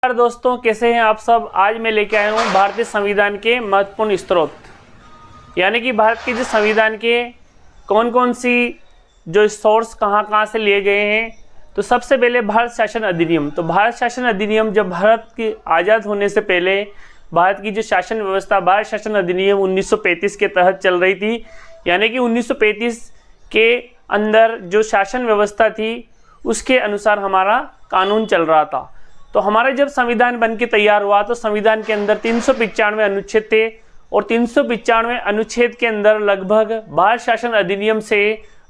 नमस्कार दोस्तों, कैसे हैं आप सब। आज मैं लेके आया हूँ भारतीय संविधान के महत्वपूर्ण स्रोत, यानी कि भारत के जो संविधान के कौन कौन सी जो सोर्स कहाँ से लिए गए हैं। तो सबसे पहले भारत शासन अधिनियम। तो भारत शासन अधिनियम जब भारत के आज़ाद होने से पहले भारत की जो शासन व्यवस्था भारत शासन अधिनियम 1935 के तहत चल रही थी, यानी कि 1935 के अंदर जो शासन व्यवस्था थी उसके अनुसार हमारा कानून चल रहा था। तो हमारा जब संविधान बन के तैयार हुआ तो संविधान के अंदर 395 अनुच्छेद थे और 395 अनुच्छेद के अंदर लगभग भारत शासन अधिनियम से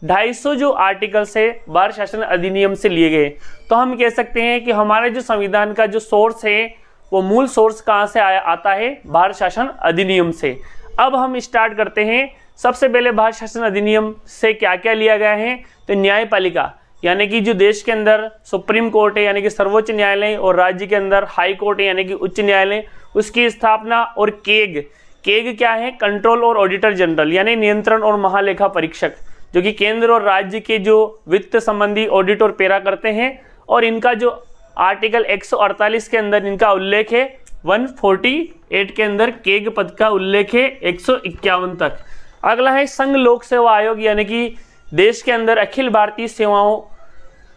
250 जो आर्टिकल्स है भारत शासन अधिनियम से लिए गए। तो हम कह सकते हैं कि हमारे जो संविधान का जो सोर्स है वो मूल सोर्स कहाँ से आता है, भारत शासन अधिनियम से। अब हम स्टार्ट करते हैं। सबसे पहले भारत शासन अधिनियम से क्या क्या लिया गया है। तो न्यायपालिका, यानी कि जो देश के अंदर सुप्रीम कोर्ट है यानी कि सर्वोच्च न्यायालय और राज्य के अंदर हाई कोर्ट है यानी कि उच्च न्यायालय, उसकी स्थापना। और केग क्या है, कंट्रोल और ऑडिटर जनरल, यानी नियंत्रण और महालेखा परीक्षक, जो कि केंद्र और राज्य के जो वित्त संबंधी ऑडिट और पेरा करते हैं। और इनका जो आर्टिकल 148 के अंदर इनका उल्लेख है, 148 के अंदर केग पद का उल्लेख है 151 तक। अगला है संघ लोक सेवा आयोग, यानी कि देश के अंदर अखिल भारतीय सेवाओं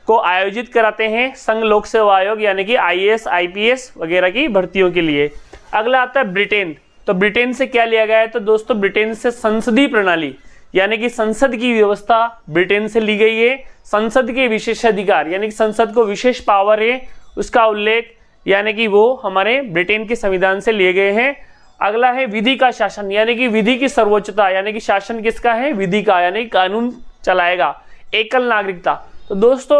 को आयोजित कराते हैं संघ लोक सेवा आयोग, यानी कि IAS IPS वगैरह की भर्तियों के लिए। अगला आता है ब्रिटेन। तो ब्रिटेन से क्या लिया गया है। तो दोस्तों ब्रिटेन से संसदीय प्रणाली, यानी कि संसद की व्यवस्था ब्रिटेन से ली गई है। संसद के विशेषाधिकार, यानी कि संसद को विशेष पावर है, उसका उल्लेख यानी कि वो हमारे ब्रिटेन के संविधान से लिए गए हैं। अगला है विधि का शासन, यानी कि विधि की सर्वोच्चता, यानी कि शासन किसका है, विधि का, यानी कि कानून चलाएगा। एकल नागरिकता। तो दोस्तों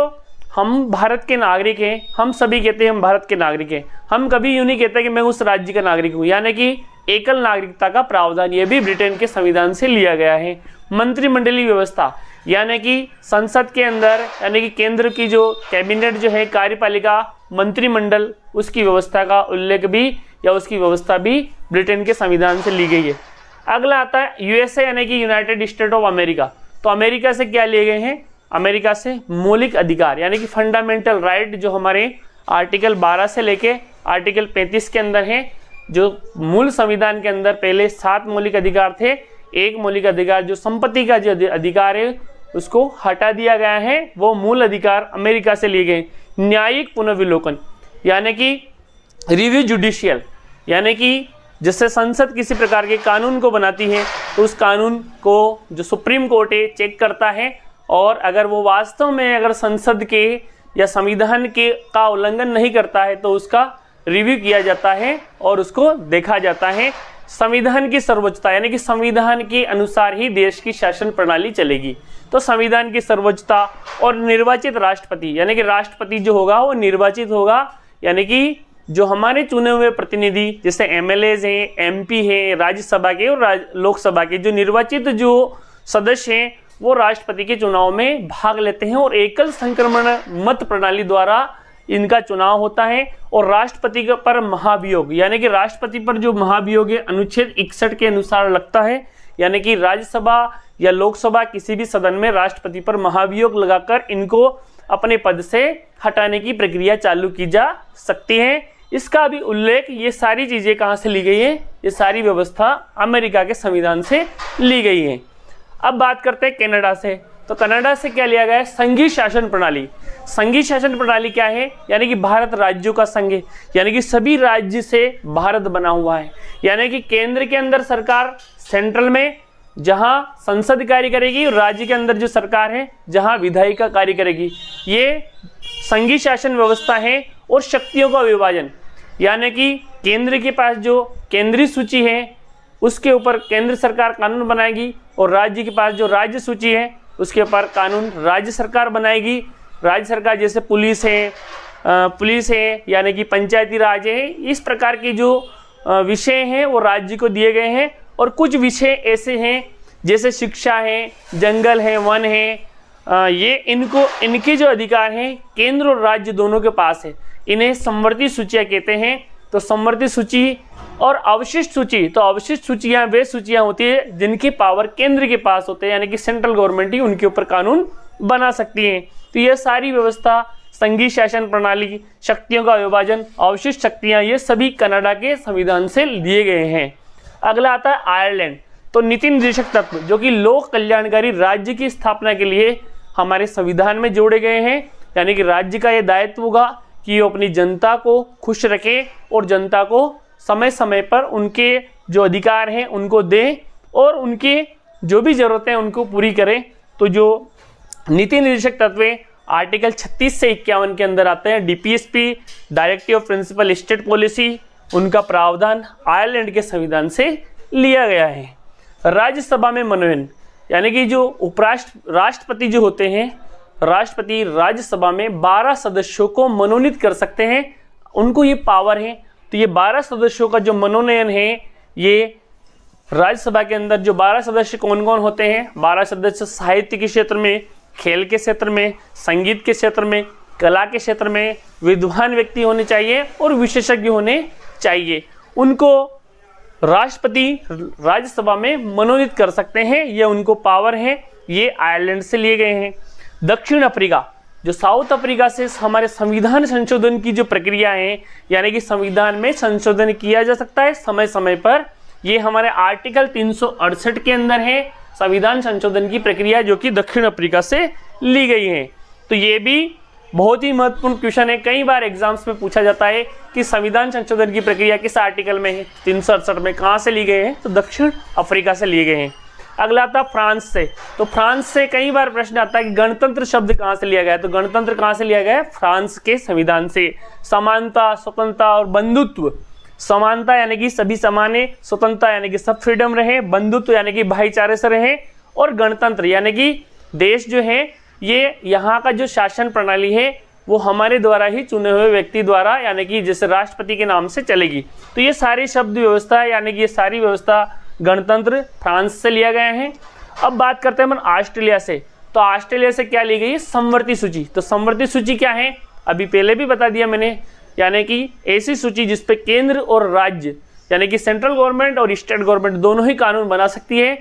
हम भारत के नागरिक हैं, हम सभी कहते हैं हम भारत के नागरिक हैं, हम कभी यूं नहीं कहते कि मैं उस राज्य का नागरिक हूं, यानी कि एकल नागरिकता का प्रावधान ये भी ब्रिटेन के संविधान से लिया गया है। मंत्रिमंडलीय व्यवस्था, यानी कि संसद के अंदर यानी कि केंद्र की जो कैबिनेट जो है, कार्यपालिका, मंत्रिमंडल, उसकी व्यवस्था का उल्लेख भी या उसकी व्यवस्था भी ब्रिटेन के संविधान से ली गई है। अगला आता है USA, यानी कि यूनाइटेड स्टेट ऑफ अमेरिका। तो अमेरिका से क्या लिए गए हैं, अमेरिका से मौलिक अधिकार, यानी कि फंडामेंटल राइट, जो हमारे आर्टिकल 12 से लेके आर्टिकल 35 के अंदर हैं। जो मूल संविधान के अंदर पहले 7 मौलिक अधिकार थे, एक मौलिक अधिकार जो संपत्ति का जो अधिकार है उसको हटा दिया गया है, वो मूल अधिकार अमेरिका से लिए गए। न्यायिक पुनर्विलोकन, यानी कि रिव्यू जुडिशियल, यानी कि जिससे संसद किसी प्रकार के कानून को बनाती है तो उस कानून को जो सुप्रीम कोर्ट है चेक करता है, और अगर वो वास्तव में अगर संसद के या संविधान के का उल्लंघन नहीं करता है तो उसका रिव्यू किया जाता है और उसको देखा जाता है। संविधान की सर्वोच्चता, यानी कि संविधान के अनुसार ही देश की शासन प्रणाली चलेगी। तो संविधान की सर्वोच्चता और निर्वाचित राष्ट्रपति, यानी कि राष्ट्रपति जो होगा वो निर्वाचित होगा, यानी कि जो हमारे चुने हुए प्रतिनिधि जैसे MLAs हैं, MP हैं, राज्यसभा के और लोकसभा के जो निर्वाचित जो सदस्य हैं वो राष्ट्रपति के चुनाव में भाग लेते हैं और एकल संक्रमण मत प्रणाली द्वारा इनका चुनाव होता है। और राष्ट्रपति पर महाभियोग, यानी कि राष्ट्रपति पर जो महाभियोग है अनुच्छेद 61 के अनुसार लगता है, यानी कि राज्यसभा या लोकसभा किसी भी सदन में राष्ट्रपति पर महाभियोग लगाकर इनको अपने पद से हटाने की प्रक्रिया चालू की जा सकती है। इसका भी उल्लेख, ये सारी चीज़ें कहाँ से ली गई है, ये सारी व्यवस्था अमेरिका के संविधान से ली गई है। अब बात करते हैं कनाडा से। तो कनाडा से क्या लिया गया है, संघीय शासन प्रणाली। संघीय शासन प्रणाली क्या है, यानी कि भारत राज्यों का संघ है, यानी कि सभी राज्य से भारत बना हुआ है। यानी कि केंद्र के अंदर सरकार सेंट्रल में जहां संसद कार्य करेगी और राज्य के अंदर जो सरकार है जहां विधायिका कार्य करेगी, ये संघीय शासन व्यवस्था है। और शक्तियों का विभाजन, यानी कि केंद्र के पास जो केंद्रीय सूची है उसके ऊपर केंद्र सरकार कानून बनाएगी और राज्य के पास जो राज्य सूची है उसके ऊपर कानून राज्य सरकार बनाएगी। राज्य सरकार जैसे पुलिस है यानी कि पंचायती राज है, इस प्रकार के जो विषय हैं वो राज्य को दिए गए हैं। और कुछ विषय ऐसे हैं जैसे शिक्षा है, जंगल है, वन है, ये इनके जो अधिकार हैं केंद्र और राज्य दोनों के पास है। इन्हें समवर्ती सूचियाँ कहते हैं। तो समवर्ती सूची और अवशिष्ट सूची, तो अवशिष्ट सूचियाँ वे सूचियाँ होती है जिनकी पावर केंद्र के पास होते हैं, यानी कि सेंट्रल गवर्नमेंट ही उनके ऊपर कानून बना सकती है। तो यह सारी व्यवस्था संघीय शासन प्रणाली, शक्तियों का विभाजन, अवशिष्ट शक्तियां, ये सभी कनाडा के संविधान से लिए गए हैं। अगला आता है आयरलैंड। तो नीति निर्देशक तत्व जो कि लोक कल्याणकारी राज्य की स्थापना के लिए हमारे संविधान में जोड़े गए हैं, यानी कि राज्य का ये दायित्व होगा कि वो अपनी जनता को खुश रखे और जनता को समय समय पर उनके जो अधिकार हैं उनको दें और उनके जो भी ज़रूरतें हैं उनको पूरी करें। तो जो नीति निर्देशक तत्व आर्टिकल 36 से 51 के अंदर आते हैं। DPSP, directive of principle state policy, उनका प्रावधान आयरलैंड के संविधान से लिया गया है। राज्यसभा में मनोनयन, यानी कि जो राष्ट्रपति जो होते हैं, राष्ट्रपति राज्यसभा में 12 सदस्यों को मनोनीत कर सकते हैं, उनको ये पावर है। तो ये 12 सदस्यों का जो मनोनयन है, ये राज्यसभा के अंदर जो 12 सदस्य कौन कौन होते हैं? 12 सदस्य साहित्य के क्षेत्र में, खेल के क्षेत्र में, संगीत के क्षेत्र में, कला के क्षेत्र में विद्वान व्यक्ति होने चाहिए और विशेषज्ञ होने चाहिए। उनको राष्ट्रपति राज्यसभा में मनोनीत कर सकते हैं, ये उनको पावर है। ये आयरलैंड से लिए गए हैं। दक्षिण अफ्रीका, जो साउथ अफ्रीका से हमारे संविधान संशोधन की जो प्रक्रिया है, यानी कि संविधान में संशोधन किया जा सकता है समय समय पर, ये हमारे आर्टिकल 368 के अंदर है संविधान संशोधन की प्रक्रिया, जो कि दक्षिण अफ्रीका से ली गई है। तो ये भी बहुत ही महत्वपूर्ण क्वेश्चन है। कई बार एग्जाम्स में पूछा जाता है कि संविधान संशोधन की प्रक्रिया किस आर्टिकल में है? 368 में। कहाँ से ली गए हैं? तो दक्षिण अफ्रीका से लिए गए हैं। अगला आता फ्रांस से। तो फ्रांस से कई बार प्रश्न आता है कि गणतंत्र शब्द कहाँ से लिया गया है? तो गणतंत्र कहाँ से लिया गया है? फ्रांस के संविधान से। समानता, स्वतंत्रता और बंधुत्व। समानता यानी कि सभी समान है, स्वतंत्रता यानी कि सब फ्रीडम रहे, बंधुत्व यानी कि भाईचारे से रहे, और गणतंत्र यानी कि देश जो है, ये यहाँ का जो शासन प्रणाली है वो हमारे द्वारा ही चुने हुए व्यक्ति द्वारा, यानी कि जैसे राष्ट्रपति के नाम से चलेगी। तो ये सारी शब्द व्यवस्था यानी कि ये सारी व्यवस्था गणतंत्र फ्रांस से लिया गया है। अब बात करते हैं अपन ऑस्ट्रेलिया से। तो ऑस्ट्रेलिया से क्या ली गई है? समवर्ती सूची। तो समवर्ती सूची क्या है? अभी पहले भी बता दिया मैंने, यानी कि ऐसी सूची जिसपे केंद्र और राज्य यानी कि सेंट्रल गवर्नमेंट और स्टेट गवर्नमेंट दोनों ही कानून बना सकती है,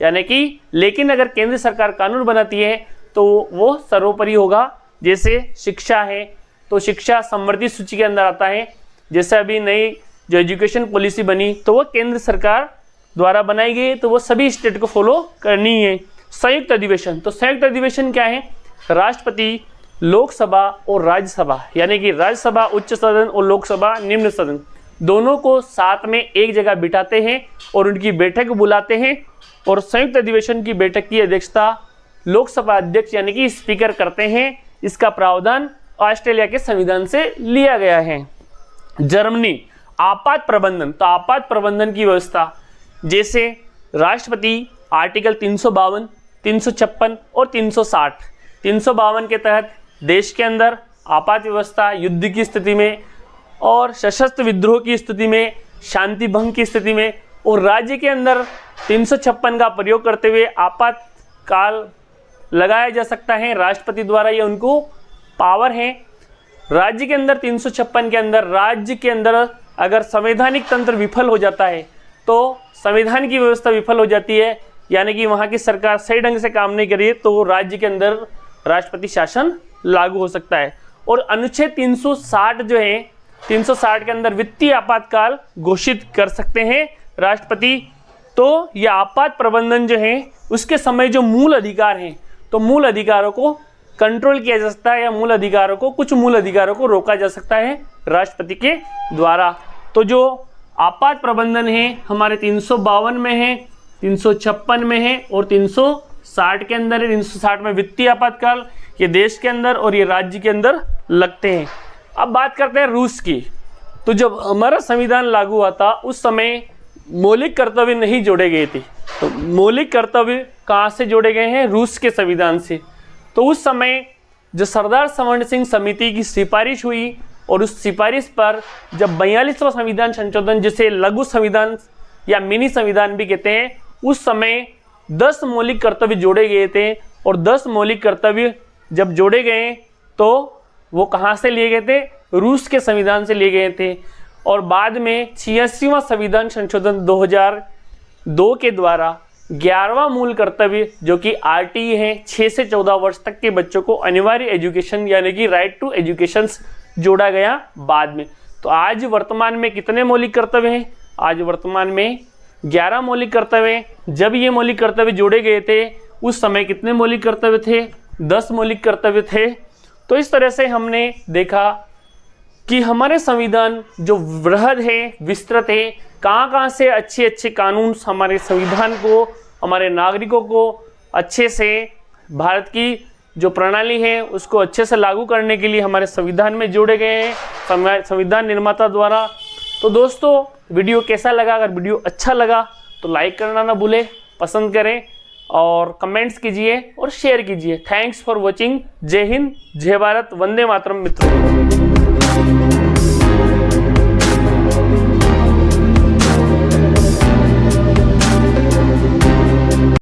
यानी कि लेकिन अगर केंद्र सरकार कानून बनाती है तो वो सर्वोपरि होगा। जैसे शिक्षा है, तो शिक्षा समवर्ती सूची के अंदर आता है। जैसे अभी नई जो एजुकेशन पॉलिसी बनी तो वो केंद्र सरकार द्वारा बनाई गई, तो वो सभी स्टेट को फॉलो करनी है। संयुक्त अधिवेशन। तो संयुक्त अधिवेशन क्या है? राष्ट्रपति, लोकसभा और राज्यसभा, यानी कि राज्यसभा उच्च सदन और लोकसभा निम्न सदन, दोनों को साथ में एक जगह बिठाते हैं और उनकी बैठक बुलाते हैं। और संयुक्त अधिवेशन की बैठक की अध्यक्षता लोकसभा अध्यक्ष यानी कि स्पीकर करते हैं। इसका प्रावधान ऑस्ट्रेलिया के संविधान से लिया गया है। जर्मनी, आपात प्रबंधन। तो आपात प्रबंधन की व्यवस्था, जैसे राष्ट्रपति आर्टिकल 352, 356 और 360। 352 के तहत देश के अंदर आपात व्यवस्था युद्ध की स्थिति में और सशस्त्र विद्रोह की स्थिति में, शांति भंग की स्थिति में, और राज्य के अंदर 356 का प्रयोग करते हुए आपातकाल लगाया जा सकता है राष्ट्रपति द्वारा। ये उनको पावर है। राज्य के अंदर 356 के अंदर राज्य के अंदर अगर संवैधानिक तंत्र विफल हो जाता है, तो संविधान की व्यवस्था विफल हो जाती है, यानी कि वहाँ की सरकार सही ढंग से काम नहीं कर रही है, तो राज्य के अंदर राष्ट्रपति शासन लागू हो सकता है। और अनुच्छेद 360 जो है, 360 के अंदर वित्तीय आपातकाल घोषित कर सकते हैं राष्ट्रपति। तो यह आपात प्रबंधन जो है उसके समय जो मूल अधिकार हैं, तो मूल अधिकारों को कंट्रोल किया जा सकता है, या मूल अधिकारों को, कुछ मूल अधिकारों को रोका जा सकता है राष्ट्रपति के द्वारा। तो जो आपात प्रबंधन है हमारे 352 में है, 356 में है और 360 के अंदर है। 360 में वित्तीय आपातकाल, ये देश के अंदर और ये राज्य के अंदर लगते हैं। अब बात करते हैं रूस की। तो जब हमारा संविधान लागू हुआ था उस समय मौलिक कर्तव्य नहीं जोड़े गए थे। तो मौलिक कर्तव्य कहाँ से जोड़े गए हैं? रूस के संविधान से। तो उस समय जो सरदार स्वर्ण सिंह समिति की सिफारिश हुई और उस सिफारिश पर जब 42वां संविधान संशोधन, जिसे लघु संविधान या मिनी संविधान भी कहते हैं, उस समय 10 मौलिक कर्तव्य जोड़े गए थे। और 10 मौलिक कर्तव्य जब जोड़े गए तो वो कहाँ से लिए गए थे? रूस के संविधान से लिए गए थे। और बाद में 86वां संविधान संशोधन 2002 के द्वारा 11वां मूल कर्तव्य जो कि आरटीई है, 6 से 14 वर्ष तक के बच्चों को अनिवार्य एजुकेशन यानी कि राइट टू एजुकेशन जोड़ा गया बाद में। तो आज वर्तमान में कितने मौलिक कर्तव्य हैं? आज वर्तमान में 11 मौलिक कर्तव्य हैं। जब ये मौलिक कर्तव्य जोड़े गए थे उस समय कितने मौलिक कर्तव्य थे? 10 मौलिक कर्तव्य थे। तो इस तरह से हमने देखा कि हमारे संविधान जो वृहद है, विस्तृत है, कहाँ से अच्छे अच्छे कानून हमारे संविधान को, हमारे नागरिकों को अच्छे से भारत की जो प्रणाली है उसको अच्छे से लागू करने के लिए हमारे संविधान में जोड़े गए हैं संविधान निर्माता द्वारा। तो दोस्तों वीडियो कैसा लगा? अगर वीडियो अच्छा लगा तो लाइक करना ना भूलें, पसंद करें और कमेंट्स कीजिए और शेयर कीजिए। Thanks for watching. जय हिंद, जय भारत, वंदे मातरम मित्रों।